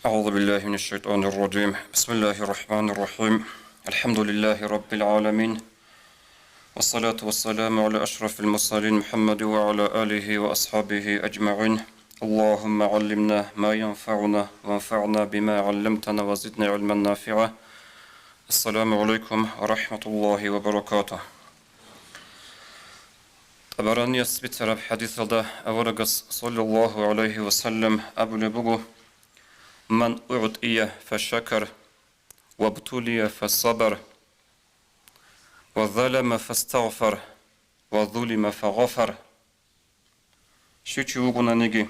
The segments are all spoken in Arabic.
أعوذ بالله من الشيطان الرجيم. بسم الله الرحمن الرحيم. الحمد لله رب العالمين، والصلاة والسلام على أشرف المرسلين محمد وعلى آله وأصحابه أجمعين. اللهم علمنا ما ينفعنا وانفعنا بما علمتنا وزدنا علما نافعا. السلام عليكم ورحمة الله وبركاته. طبراني يثبت رب حديث الله أورقص صلى الله عليه وسلم أبو لبقو: من أعطي فشكر، وابتلي فصبر، وظلم فاستغفر، وظلم فغفر. شوچي وغنا نيجي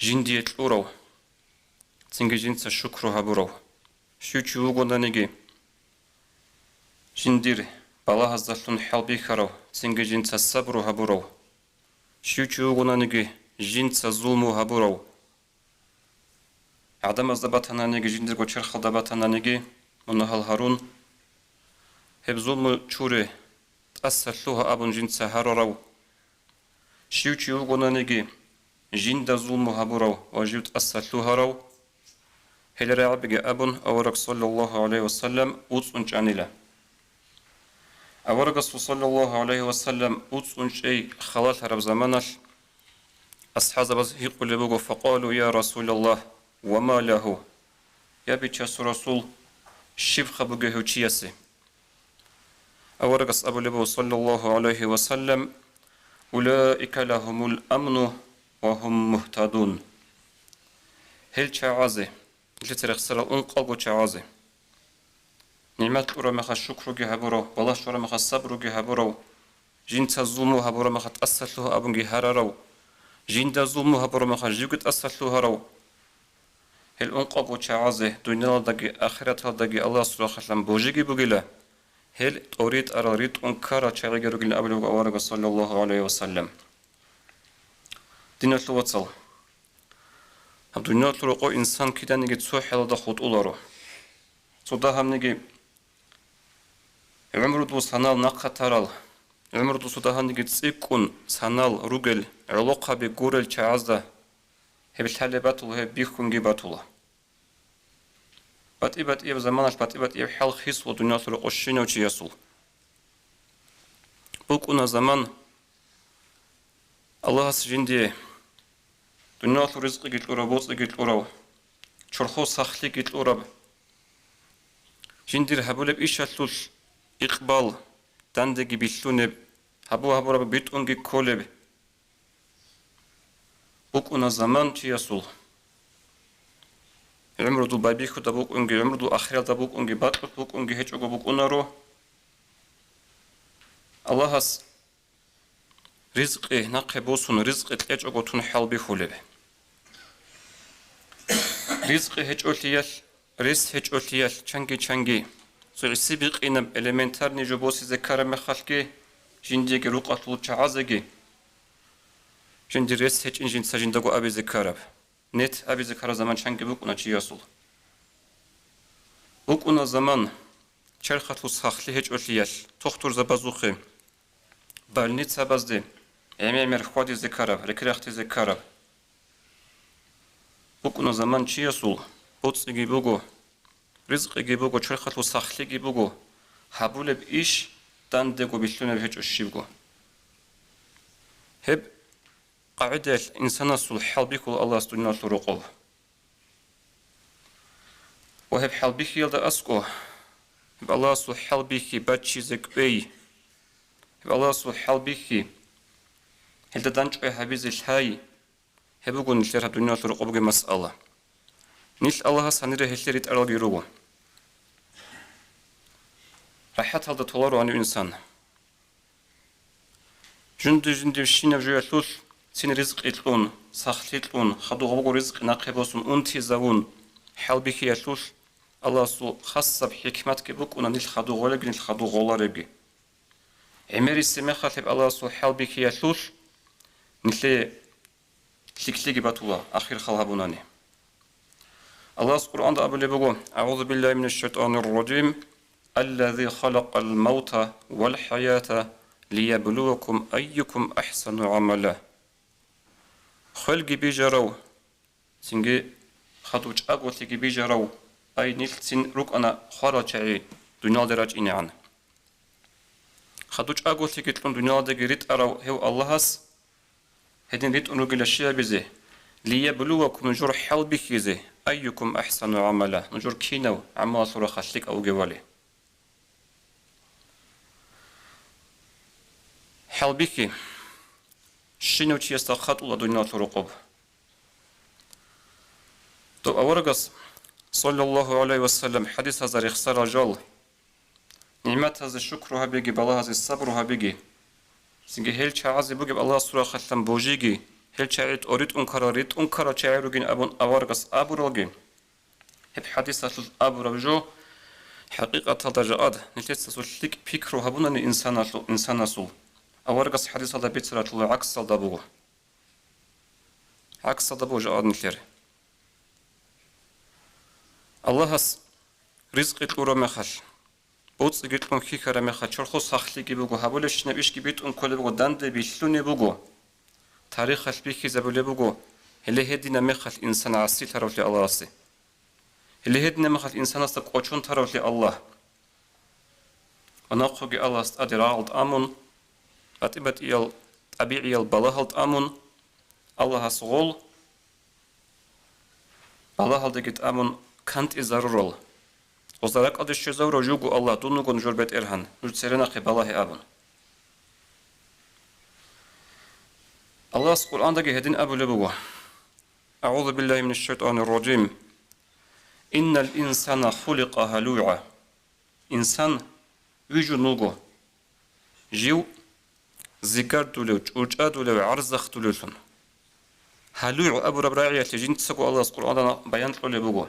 جندية الأورو تنجي جنسة شكر هبورو. شوچي وغنا نيجي جندير بلا هزلون حلبي خرو تنجي جنسة صبر هبورو. شوچي وغنا نيجي جنسة ظلم هبورو. عدم أزدباتنا نيجي جندر قوشر خلدباتنا نيجي منهال هارون هب ظلم چوري تأسلوها أبن جنسة هارورو. شيوچي وغنا نيجي جند ظلم هبورو وجيوت أسلوها رو. هل رعبك أبن أورك صلى الله عليه وسلم أوتسونج عنيلا. أورك صلى الله عليه وسلم أوتسونج أي خلال هرب زمانش أصحاب بس يقول لبوغو فقالوا يا رسول الله وما له. يا بيتشاس رسول شيف خبوغي هوچياسي. أورقص أبو لبو صلى الله عليه وسلم: أولئك لهم الأمن وهم مهتدون. هل شعازي لترخ سرال أنقلقو شعازي نعمت أورا مخا شكرو هبورو، والله شورا مخا صبرو هبورو، جنت الظلمو هبورو مخا تأسلوه أبنجي هرارو، جنت الظلمو هبورو مخا جيوكت أسلوه هرو. هل أنقلقو شعازي دنيا دقي آخرت دقي الله سبحانه وتعالى بوجيكي بوغيلا. هل أريد أريد أنكر شيء يقول أبو الأوارق صلى الله عليه وسلم. دين الوصل. هم دنيا تلقى إنسان كده نيجي تسوح على دخوت أولاره. صدا هم نيجي عمره دو سنال نقطرال. عمره دو صدا هم نيجي تسيكون سنال رجل علاقة بجورل شعزة. هي بتحل بطل هي بيخون جي بطله. بات زمانش بات حال خيس ودنيا تلقى الشينو يسول. بوكونا زمان الله سجندي دنيا رزق جيت أورا بوس جيت أورا شرخو سخلي جيت أورا جندير هبولب إيشاتلوش إقبال دندقي بيشلونب هبو رب بيتونجي كولب. بوكونا زمان يسول عمرو دو بابيخو دبوك أنجي عمرو دو آخر دبوك أنجي باتلوك بوك أنجي هيج أجو بوك أنارو. الله هس رزق نقه بوسون رزق تلج أجو تون حال بخوله. رزق هيج أوليال رزق هيج أوليال چنگي سوغسي بقينم إلمنتار نيجو بوسي ذكر مخالكي جندي روقاتلو چعازگي جندي رزق هيج إنجين سجندگو أبي ذكرب نت أبي ذكر زمان چنگي بوك أنا چياسول بوك أنا زمان چرخاتلو سخلي هيج أوليال تختور زبازوخي بالنيت سبازدي أمير خوادي ذكرب ركرختي ذكرب. بوكونا زمان چي يسول بوتسيجي بوغو رزقيجي بوغو چرخاتلو سخليجي بوغو حبولب إيش داندگو بيشلونه بهج أشيبغو. هب قاعدة الإنسان سول حلبيكو الله سدنا تروقو. وهب حلبيكي يلدا أسكو هب الله سول حلبيكي باتشي زكبي هب الله سول حلبيكي هل تدانش هبيز الحي هبوغو نشلر هدنيا تروقو بغي مسألة نيش الله سانيره هشلريت أرال يروغو راحت هالدا تولارو عن الإنسان جندي شينا بجوية سين رزق إتلون ساخت إتلون خدو غبوغو رزق ناقبوسون أنتي زاون حال بيكي يتلوش الله سو خاصة بحكمت كبوك ونا نيش خدو غولب نيش خدو غولاربي عمير السماخة لب الله سو حال بيكي يتلوش نيشلي تلكلي باتولا آخر خلها بناني. الله القرآن أبو لبغو: أعوذ بالله من الشيطان الرجيم الذي خلق الموت والحياة ليبلوكم أيكم أحسن عملا. خلق بيجرو سنجي خدوش أقول لك بيجرو أي نلتين روك أنا خارج دنيا درج إني عن خدوش أقول لك تلون دنيا دقيرت أرو هو الله هس هدين ريت أنو قل الشيء بزه ليبلوكم نجور حل بكيزه أيكم أحسن عملا نجور كينو عما صورة خشلك أو جوالي حل بكي شنو تيستخط ولا دنيا ترقب تو أورجس صلى الله عليه وسلم حديث هذا يخسر رجال نعمت هذا الشكر هبيجي بالله هذا الصبر هبيجي سنجي هل شعازي بوجب الله صورة خشلم بوجيجي هل شعيت أريد أنكر شعيرجين أبون أورجس أبو روجين هب حديث هذا أبو رجو حقيقة هذا جاد نتيجة سلك فكره هبون أن إنسان سو أورجس حديث هذا بيتسرع طلع عكس هذا بوه عكس هذا بوه جاد نتير الله هس رزق الأورا مخال بوت قلت لهم خيكرا مخال شرخو سخلي جبوجو هبولش نبيش جبيت أن كل بوجو دند بيشلوني بوجو تاريخ البيكي زبولي بوجو اللي هدينا مخال إنسان عسي تروح لله راسي اللي هدينا مخال إنسان استقوشون تروح لله وناقوجي الله استأدر عالد أمون أتبت إيال أبيعي البلاهلد أمون الله سغول بلاهلد جت أمون كانت إزارول وزارك أدش شزور وجوجو الله دونو جربت إرهان نجسرنا قبله أبون الله القرآن دقي هدين أبو لبوه أعوذ بالله من الشيطان الرجيم إن الإنسان خلق هلوعا إنسان ويجو نوغو جيو ذكر دولو جوجا دولو عرزخ دولوثن هلوع أبو ربراعية تجين تسقو الله القرآن بيان لبوه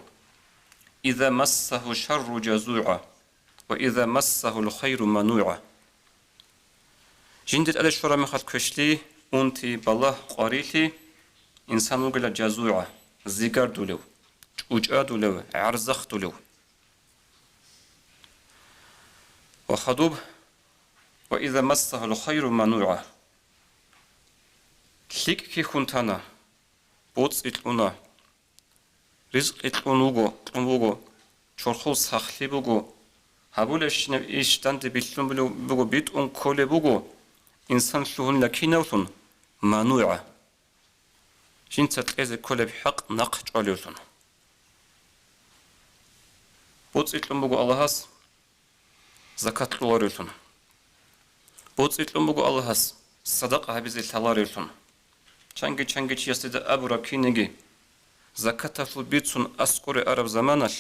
إذا مسه الشر جزوعا وإذا مسه الخير منوعا جندت أدى الشرع مخد كشلي أنتي بالله قريتي إنسان وقل جزوعا ذكر دولو جوجا دولو عرزخ دولو وخضوب وإذا مسه الخير منوعا ليك كي خنتانا بوتس إتلونا رزق إتلونوغو شرخو سخلي بوغو هابولش نبئيش تانتي بيتلون بوغو بيت كولي بوغو إنسان شلون لكينوثن منوعا جنسة تلقيز كولي بحق نقش عليوثن بوتس إتلون بوغو الله هاس زكاة لوريوثن بوتس إتلون بوغو الله هاس صدقة هبزي تلاريوثن چنگي چيستي أبو ركينيجي زكاة في بيتسون أسكوري عرب زمانش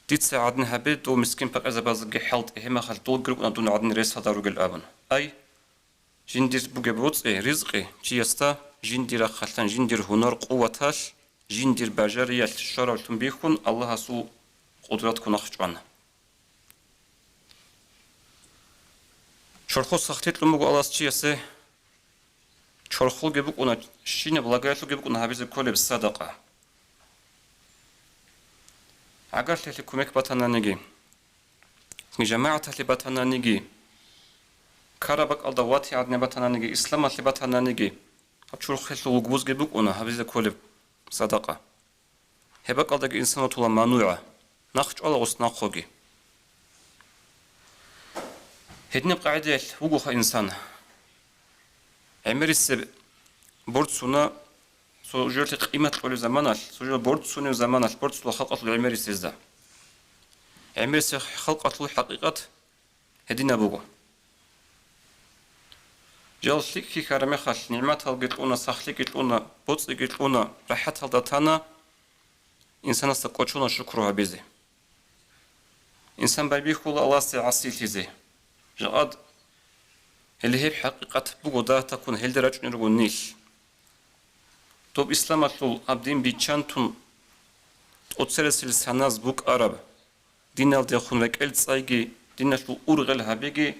ديت عدن هبيت ومسكين بقى إذا بازجي حلت إهما خلطول جروب ندون عدن رئيس هذا رجل أبن أي جندير بوجي بروتس رزقي چيستا جندير خلتن جندير هنر قوتاش جندير بجاريات شرع تنبيخون الله سو قدرات كنخشان شرخو سختيت لمبو الله چيسه чорхол гебук она шине благословил гебук на хабизе колеб садаqa агар лели кумек батананиги جماعة لي батананиги карабак алдавати адне батананиги ислам ли батананиги чорхол угбуз гебук она хабизе колеб садаqa хебак алдаги инсан тула мануа нахч алагус нахоги هدني قاعدة وجوه إنسان عمريس بورتسونا سوجرت قيمة كل زمانه سوجر بورتسونا زمانه بورتسو خلقت العمريس إزدا عمريس خلقت الحقيقة هدينا بوجو جالسك في كرامة خاص نعمة هالقطعنا سخلك قطعنا بوتس قطعنا راحت هالدتانا إنسان استقوشنا شكرها بيزه إنسان بيخول الله سعسيل تزه جاد اللي هي بحقيقة بوجودها تكون هل درجة نرجون نيش توب إسلام أطلو عبدين بيتشانتون أتصل سناز بوك عرب دين الدخون وكيل صايجي دين شو أورغل هبيجي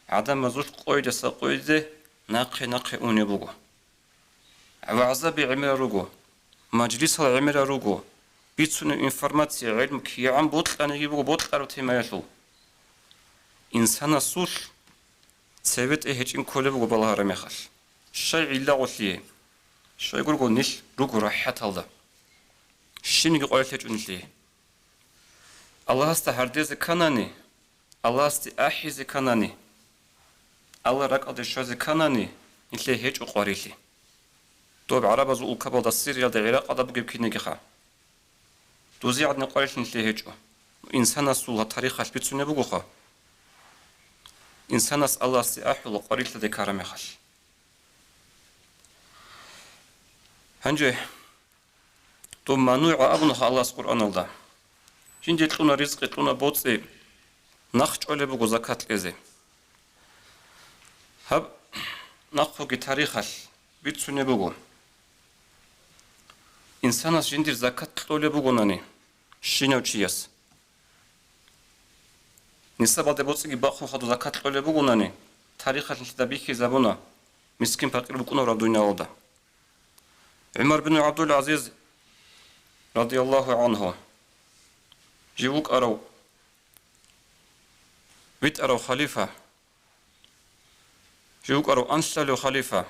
عدم مزوج قيد سقيده ناقي أوني بوجو وعزب عمر روجو مجلس العمر روجو بيتسون إنفورماتيا علم كي عم بطل أنا يجيبو بطل أرتي ما يشلو إنسان السوش سويت إهج إن كله بقبلها رميخال شيء إلا غثيه شو يقول قول نيل روكو راحت هذا شنو يقول لك نيل الله استهردز كناني الله استأحيز كناني الله ركض الشوز كناني نيل هيج وقاريلي طب عرب زو كبر السير يا العراق هذا بجيب كيني كخا توزيع عندنا قاريل نيل هيج إنسان السول التاريخ بيتسوني بقوخا إنسان الله استأحي وقاريل ذكر مخال هنجي تو منوع أبنه الله القرآن الله جندي تلونا رزق تلونا بوتسي نخش على بقو زكاة لزي هب نخفوك تاريخ بيتسوني بقو إنسان جندي زكاة تلولي بقو ناني شينو تشياس نسبة بوتسي باخو خدو زكاة تلولي بقو ناني تاريخ التدبيكي زبونا مسكين فقير بقونا رب دنيا ودا عمر بن عبد العزيز رضي الله عنه جيوك أرو بيت أرو خليفة جيوك أرو أنسل خليفة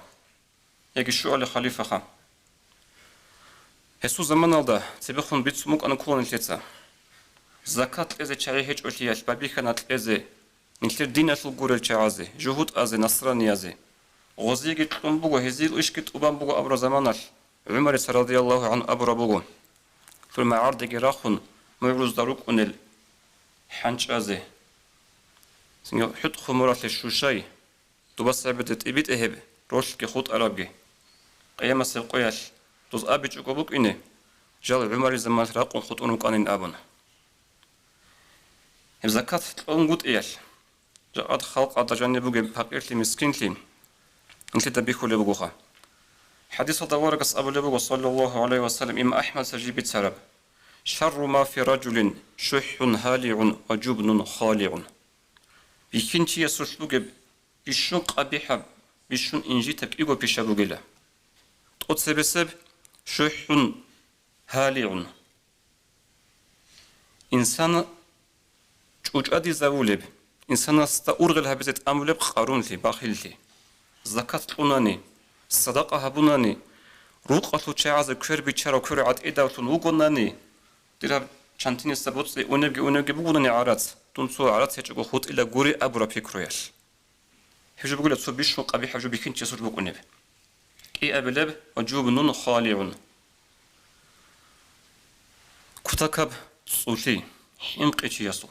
يجي شو على خليفة خا هسو زمان هذا تبخون بيت سموك أنا كون التسا زكاة إذا شيء هيج أشياء بابيخنات إذا نكتر دينة الجور الشعازي جهود أزي نصراني أزي غزي جت بوجو هزيل إيش كت أبان بوجو أبرا زمانال عمر رضي الله عنه أبرا بوجو في المعارض جراخون ميروز داروك أنيل حنش أزي سنجو حط خمرات للشوشاي تبص عبدت إبيت إهب روش كخوت أرابجي قيام السقياش توز أبيج أكوبك إني جال عمر زمان راقون خط أنو كانين أبنا الزكاة تلونجود إيش جاءت خلق أتجاني بوجي بحقيقة مسكين لين أنت تبيخو لبوجها حديث دوارك أبو لبوج صلى الله عليه وسلم إما أحمد سجيب تسرب شر ما في رجل شح هالع وجبن خالع بيكنتي يسوسلوج بيشون قبيحة بيشون إنجيتك إيجو بيشابوجلا تقول سبب شح هالع إنسان وجأدي زاولب إنسان استأورغل هبزت أمولب قارون لي باخل لي زكاة لوناني الصدقة هبوناني روقة تشعز كير بيشارو كير عد إدا وتنوغوناني ترى شانتيني سبوت لي ونبجي بقولني عرات تنسو عرات هيك خود إلى جوري أبورا بيكرويش هجو بقول تسو بيشو قبيح هجو بيكنتي سوت بقولني إي أبلب وجوب نون خالعون كتكب صوتي حنقيتي يسو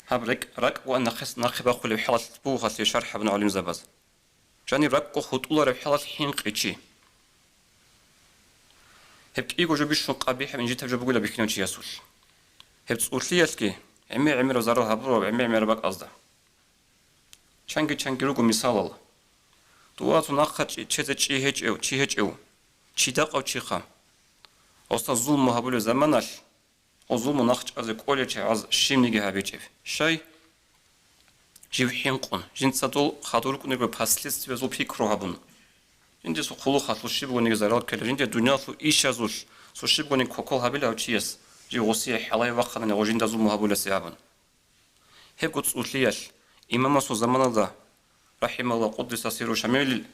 هبرك رك وأنا خس ناخبة خلي حالة بوغة لشرح ابن علم زباز جاني رك وخطولة رحالة حنقيتي هبك إيجو جو بيشو قبيح من جيت هجو بقول بيكنتي يسول هبت صوتي يسكي عمي وزارة هبرو عمي ربك أصدا چنگی روگو مثال دواتو ناخد چی هج او چی داق او چی خام اصلا ظلم هبول زمانش او ظلم ناخد از کولی چه از شیم نگه هبیچه شای جیو حینقون جنت ساتو خاطر کنه به پاسلیست و زو پیکرو هبون جنت سو خلو خاطر شیب گونی زرال کله جنت دنیا سو ایش ازوش سو شیب گونی کوکل هبیل او چیس جی وسی حلای وقت نه وجند ظلم هبول سیابن هب گوت اوتلیاش إمام سو زمان ذا رحمه الله قدس سيرو شمال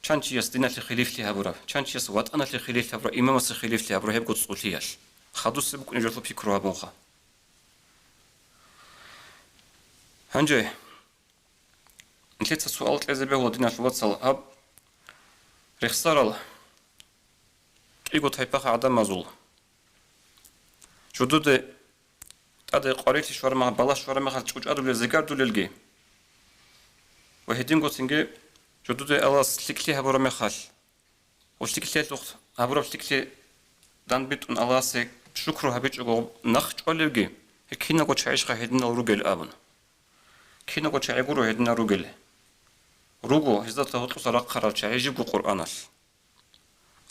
چانچی است دینت خلیف لی هبرا چانچی است وات آنت خلیف هبرا إمام است خلیف لی هبرا هب گوت صوتیاش خدوس بکن جلو پیکرو هبونخا هنجه انتلیت سوال کلیزه به ودینت وات سال هب رخصارال ایگو تایپخ عدم مزول جدود هذا قريت شوار ما بلاش شوار ما خلت شوج أدول الزكاة دول الجي وهدين قصينجي جدود الله سلكلي هبورا ما خال وسلكلي الوقت هبورا سلكلي دان بيت أن الله سك شكره هبيت جو نخش على الجي كينا قد شعيش خهدنا الرجل أبن كينا قد شعيقولوا هدنا الرجل رجو هذا تهطل صراق خرج شعيجب القرآن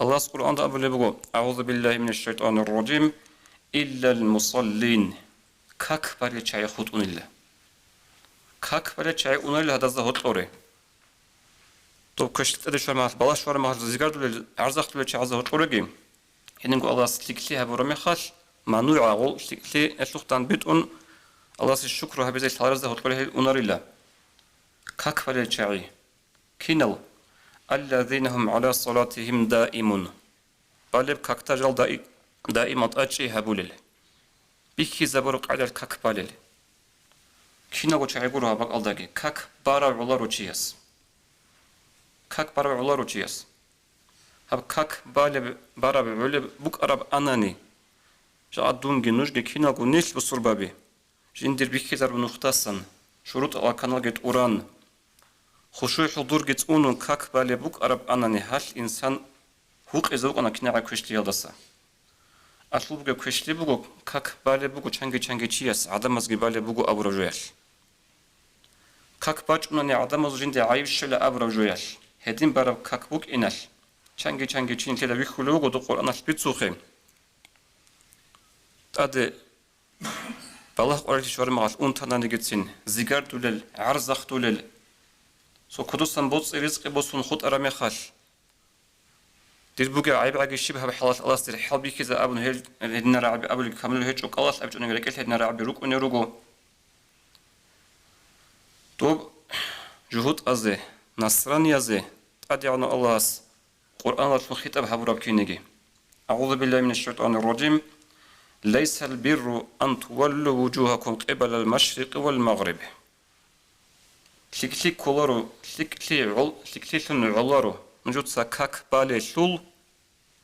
الله القرآن ده أبو لبجو أعوذ بالله من الشيطان الرجيم إلا المصلين كاك بري شاي خود أنيله كاك بري شاي أنيله هذا زهود لوري تو كشت أدي شو ما بلاش شو ما زيجار دول عرض دول شيء زهود لوري جيم هنيجو الله سلكلي هبورمي خاش مانوع عقول سلكلي أشلوختان بيتون الله الشكر هبزي الحارس زهود لوري أنيله كاك بري شاي كينل الذين هم على صلاتهم دائمون بالب كاكتاجال دائمات أجي هبولل بيكي زبرق على الكاك بالل كينغو تشعيقورها بق ألداجي كاك بارا علارو تشياس كاك بارا علارو تشياس هب كاك بالب بارا بعلب بوك أرب أناني جا أدونجي نوجي كينغو نيش بسربابي جندير بيكي زرب نختاسن شروط على كانال جت أوران خشوع حضور جت أونون كاك بالب بوك أرب أناني هل إنسان هوق إزوق أنا كناع كوشتي يلدسا أطلب كوشتي بوجو كاك بالب بوجو چانجي تشياس عدم مزجي بالب بوجو أبو رجويل كاك باج أنني عدم زوجين عايش شلا أبرا جويل هدين برا كاك بوك إنال چانجي چين كلا بيخلوه ودو قرآن البيتسوخي تاد بالله قرآن شوار مغال أنتنا نجتين زيجار دولل عرزخ دولل سو كدوسن بوص رزق بوصون خود أرامي خال دير بوجا عيب عاجي شبه بحالات الله استر حال بيكي زا أبن هيل هدنا رعب أبو كامل هيج وقالت أبجو نقولك هدنا رعب روك ونروجو توب جهود أزه نصراني أزه أدعنا الله قرآن الخطاب حبرب كينيجي أعوذ بالله من الشيطان الرجيم ليس البر أن تولوا وجوهكم قبل المشرق والمغرب لك كولارو لك ثن علارو نجود سكاك بالي شول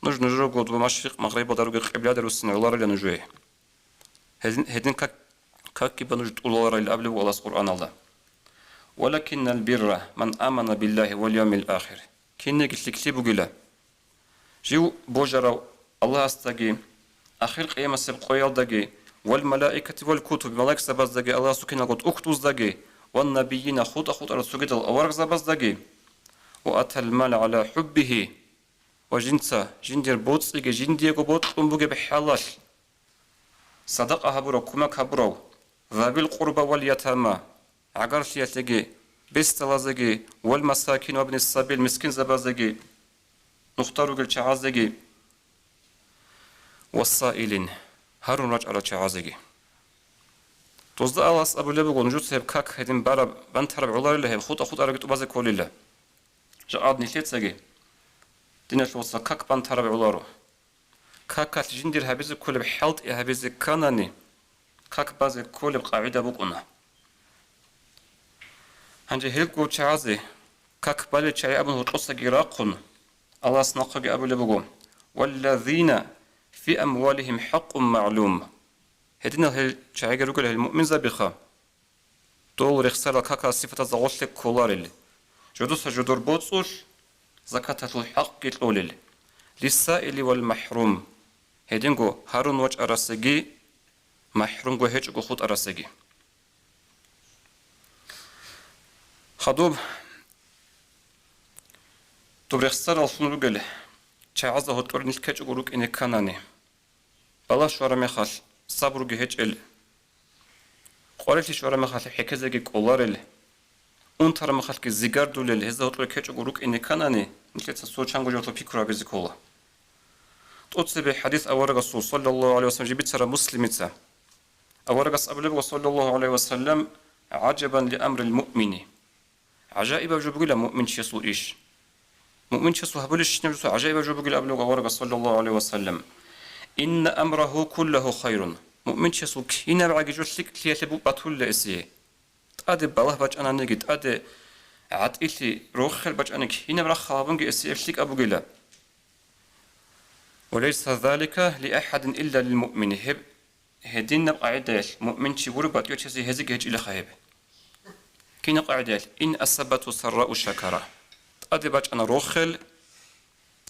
نجرو قد بمشرق مغرب دارو قبل دارو سن علارو لنجوي هدين كاك كيبا نجد علارو الأبل والله قرآن الله ولكن البر من آمن بالله واليوم الآخر كيني قلت لك لي بقوله جيو بوجرا الله استجي آخر قيامة سبقويال دقي والملائكة والكتب ملائكة سبز دقي الله سكينة قد أكتوز دقي والنبيين خود على سجد الأورق زبز دقي وأتى المال على حبه وجنسا جندير بوتس دقي جندير بوت قنبوغي بحالش صدقها برو كمك برو ذابي القربى واليتامى عقر شياتجي بستلازجي والمساكين وابن السبيل مسكين زبازجي نختارو قل شعازجي والسائلين هارون رج على شعازجي توزد الله أبو لبو نجود سيب كاك هدين بارا بنترب علار الله خود أرجت وبازك كل الله جاء نشيت سجي دين الوصا كاك بنترب علارو كاك جندير هبيز كل بحالت هبيز كانني كاك باز كل بقاعدة بقنا هنجي هلكو شعازي كاك بالي شعي أبن هتقصة جراقون الله سنقق أبو لبقو والذين في أموالهم حق معلوم هدينا هل شعي جروقل المؤمن زبخة دول رخصة كاكا صفة زغوشلك كولارل جدوسة جدور بوتسوش زكاة الحق يتلولل للسائل والمحروم هدينغو هارون وجه أرسجي محروم هيج خود أرسجي خدوب تبرخصر الفنوجل شعزه هتقول نلكج قولك إن كانني بلاش ورا مخال صبر جهج ال قارتش ورا مخال حكزة جي كولارل اون ترى مخال كزيجار دولل هذا هتقول كج قولك إن كانني نلكج صوت شانجو جوتو بيكرا جزي كولا تقصي بحديث أورق الرسول صلى الله عليه وسلم جبت ترى مسلمته أورق أبلغ صلى الله عليه وسلم عجبا لأمر المؤمن عجائب وجبقول مؤمن شيسو إيش مؤمن شيسو هبولش نجسو عجائب وجبقول أبلغ ورقة صلى الله عليه وسلم إن أمره كله خير مؤمن شيسو كينا بعد جوشلك تياتبو بطول لإسيه تأدي بالله باج أنا نجد تأدي عاد إلي روخل باج أنا كينا برا خابنج إسيه فلك أبو جلا وليس ذلك لأحد إلا للمؤمن هدينا قاعدة مؤمن شي وربات يوتشي هزيج هج إلى خيب كينا قاعدة إن أصابته سراء شكرا تأدي باج أنا روخل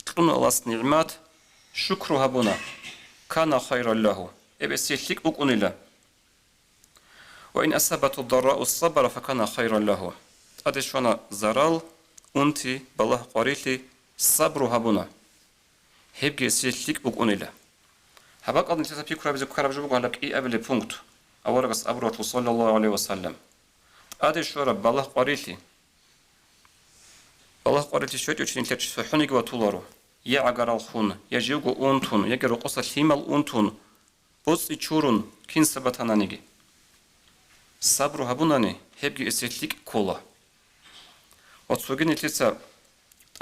تقولنا الله نعمات شكرها بنا كان خيرا له إبس يشلك أكون له وإن أصابته الضراء الصبر فكان خيرا له تأدي شوانا زرال أنتي بالله قريتي صبرها بنا هبجي سيشلك أكون له هباك أظن تسا بيكرا بزي كرا بجوبك هلك إي أبلي بونكت أورغس أبروت صلى الله عليه وسلم أدي شورا بالله قريتي بالله قريتي شوية يوشين تلتش فحونيك وطولارو يا عقار الخون يا جيوغو أونتون يا جيرو قصة حيمال أونتون بوز إيشورون كين سبتانا نيجي صبرو هبوناني هبجي إسيتليك كولا وتسوغيني تلتسا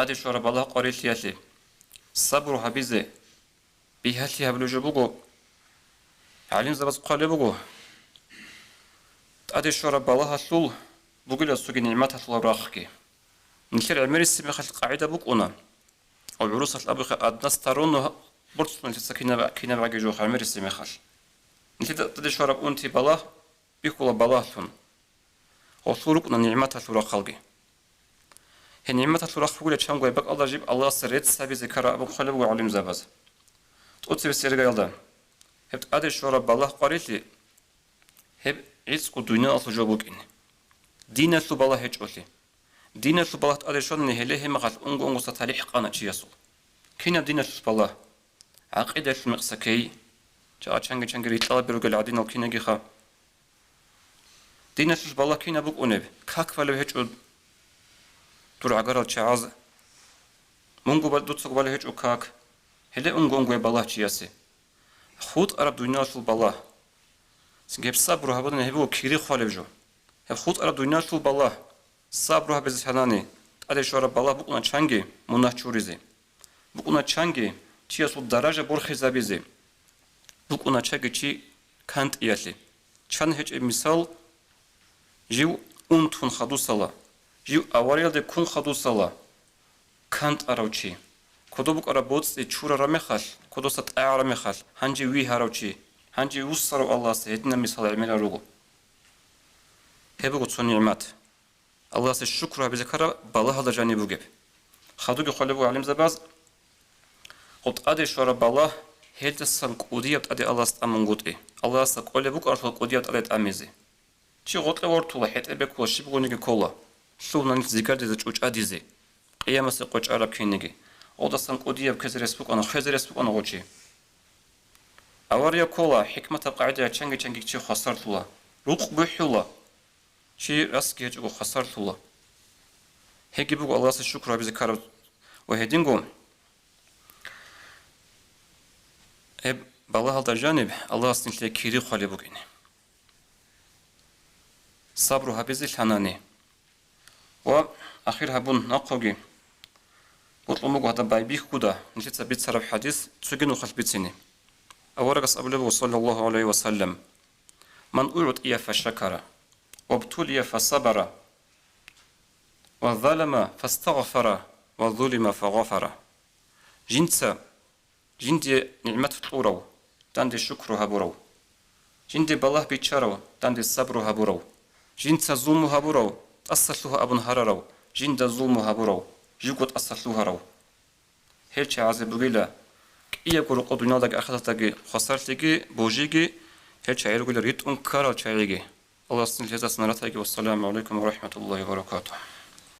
أدي شورب الله قريت ياتي صبر هبيزه بيهاتي هبلوجو بوغو علم زبز قال بوغو أدي شورب الله سول بوغلا سوغي نعمات الله براخكي نكر عمري السمي خلق قاعدة بوغونا والعروس الأبخ أدناس تارون برتس من تسكينا كينا باقي جو عمري السمي خل نكر أدي شورب أنتي بالله بيكولا بالله ثن وصوركنا نعمات الله خلقي هنعمة الله خلقي لشان قوي بق الله جيب الله سريت سبي ذكر أبو خلب وعلم زبز تقول بسيرة يلدا هبت أدي شورب بالله قريت لي هب عيس قدونا أصل جوابك إن دين ثو بالله هج أولي دين ثو بالله أدي شون نهله مغال أنغو ستاليح قانا تياسو كينا دين ثو بالله عقيدة المقسكي جاء چنگ ريتلا بروغل عدين وكينا جيخا دين ثو بالله كينا بوك أنب كاك فالو هج تور عقارل چعاز منغو بدوت سوق بالله هج كاك هله أنغو بالله تياسي خود عرب دنیا ثو بالله سنجيب صبر هبودن هبو كيري خالب جو هب خود عرب دنیا ثو بالله صبر هبز حناني أدي شورب بالله بقنا چنگي منه چوريزي بقنا چنگي چي اسو درجه برخي زبيزي بقنا چنگي چي كانت يالي چن هج مثال جيو تون خدو سلا جيو اواريل دي كون خدو سلا كانت اراوچي كودو بق ارا بوتس چورا رمخال كودو سات اعرا مخال هنجي وي هاروچي هنجي وصرو الله سيدنا مثال عمل روغو هبو تون نعمت الله سي شكر بذكر بالله هذا جانب وجب خدوق خلبو علم زباز قد أدي شورا بالله هيد السنق وديت أدي الله استأمنقوتي الله سقول بوك أرثل وديت أدي أميزي شي غطل ورطول حيت أبيك وشي بغونيك كولا شو نانيت ذكر دي زوج أديزي قيامة سقوش عرب كينيجي أودا سنق وديت كزر يسبوك أنا خزر يسبوك أنا غوشي أوريا كولا حكمة قاعدة چنگي چي خسرت الله روق بحولا شي راسك يجو خسرت الله هيك بوك الله الشكر بذكر وهدينكم اب بالله هذا جانب الله استنتي كيري خالي بوكين صبر هبز الحناني واخير هبون نقوغي بطلمو هذا بايبيك كودا نجي تثبت صرف حديث تسجن وخلبتيني اورغس ابو صلى الله عليه وسلم من اعطي فشكر وابتلي فصبر وظلم فاستغفر وظلم فغفر جندي نعمة طورو تاندي الشكر هبورو جندي بالله بيتشارو تاندي الصبر هبورو جند ظلم هبورو تأصلوها أبن هررو جند ظلم هبورو جيكوت أصلوها رو هيرش عزب بغيلا كي يقول قدونا داك أخذتك خسرتك بوجيكي هيرش عيرو ريت أنكار الشعيري الله سنجزا سنراتك والسلام عليكم ورحمة الله وبركاته